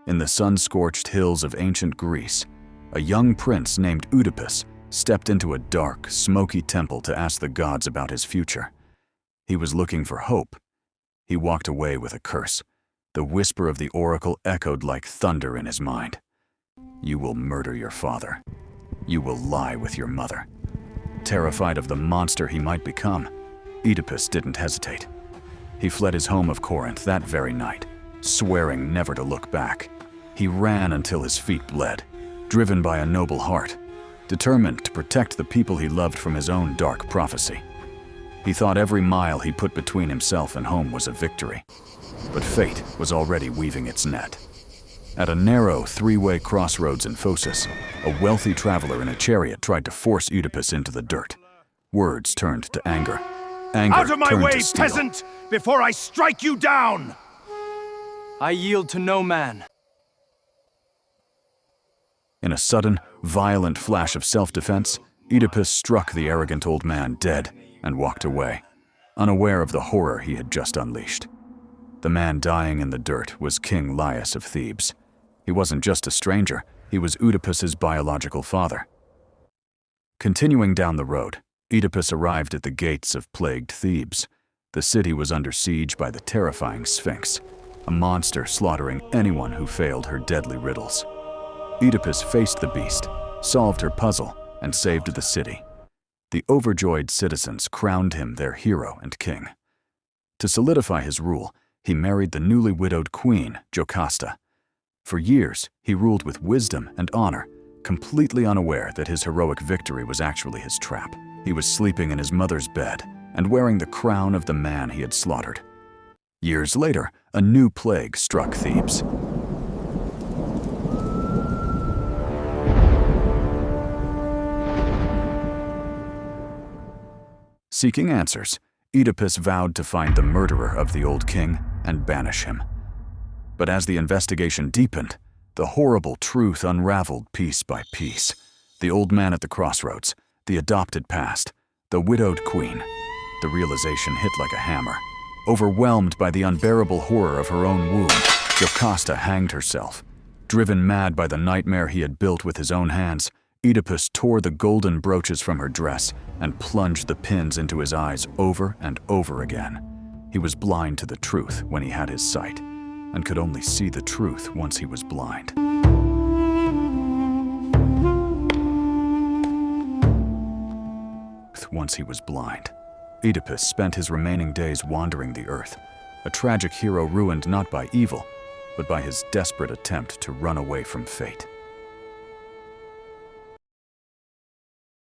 In the sun-scorched hills of ancient Greece, a young prince named Oedipus stepped into a dark, smoky temple to ask the gods about his future. He was looking for hope. He walked away with a curse. The whisper of the oracle echoed like thunder in his mind. You will murder your father. You will lie with your mother. Terrified of the monster he might become, Oedipus didn't hesitate. He fled his home of Corinth that very night, swearing never to look back. He ran until his feet bled, driven by a noble heart, determined to protect the people he loved from his own dark prophecy. He thought every mile he put between himself and home was a victory, but fate was already weaving its net. At a narrow three-way crossroads in Phocis, a wealthy traveler in a chariot tried to force Oedipus into the dirt. Words turned to anger. Anger Out of my turned way, to steel. peasant, before I strike you down! I yield to no man. In a sudden, violent flash of self-defense, Oedipus struck the arrogant old man dead and walked away, unaware of the horror he had just unleashed. The man dying in the dirt was King Laius of Thebes. He wasn't just a stranger, he was Oedipus's biological father. Continuing down the road, Oedipus arrived at the gates of plagued Thebes. The city was under siege by the terrifying Sphinx, a monster slaughtering anyone who failed her deadly riddles. Oedipus faced the beast, solved her puzzle, and saved the city. The overjoyed citizens crowned him their hero and king. To solidify his rule, he married the newly widowed queen, Jocasta. For years, he ruled with wisdom and honor, completely unaware that his heroic victory was actually his trap. He was sleeping in his mother's bed and wearing the crown of the man he had slaughtered. Years later, a new plague struck Thebes. Seeking answers, Oedipus vowed to find the murderer of the old king and banish him. But as the investigation deepened, the horrible truth unraveled piece by piece. The old man at the crossroads, the adopted past, the widowed queen. The realization hit like a hammer. Overwhelmed by the unbearable horror of her own womb, Jocasta hanged herself. Driven mad by the nightmare he had built with his own hands, Oedipus tore the golden brooches from her dress and plunged the pins into his eyes over and over again. He was blind to the truth when he had his sight, and could only see the truth once he was blind. Once he was blind, Oedipus spent his remaining days wandering the earth, a tragic hero ruined not by evil, but by his desperate attempt to run away from fate.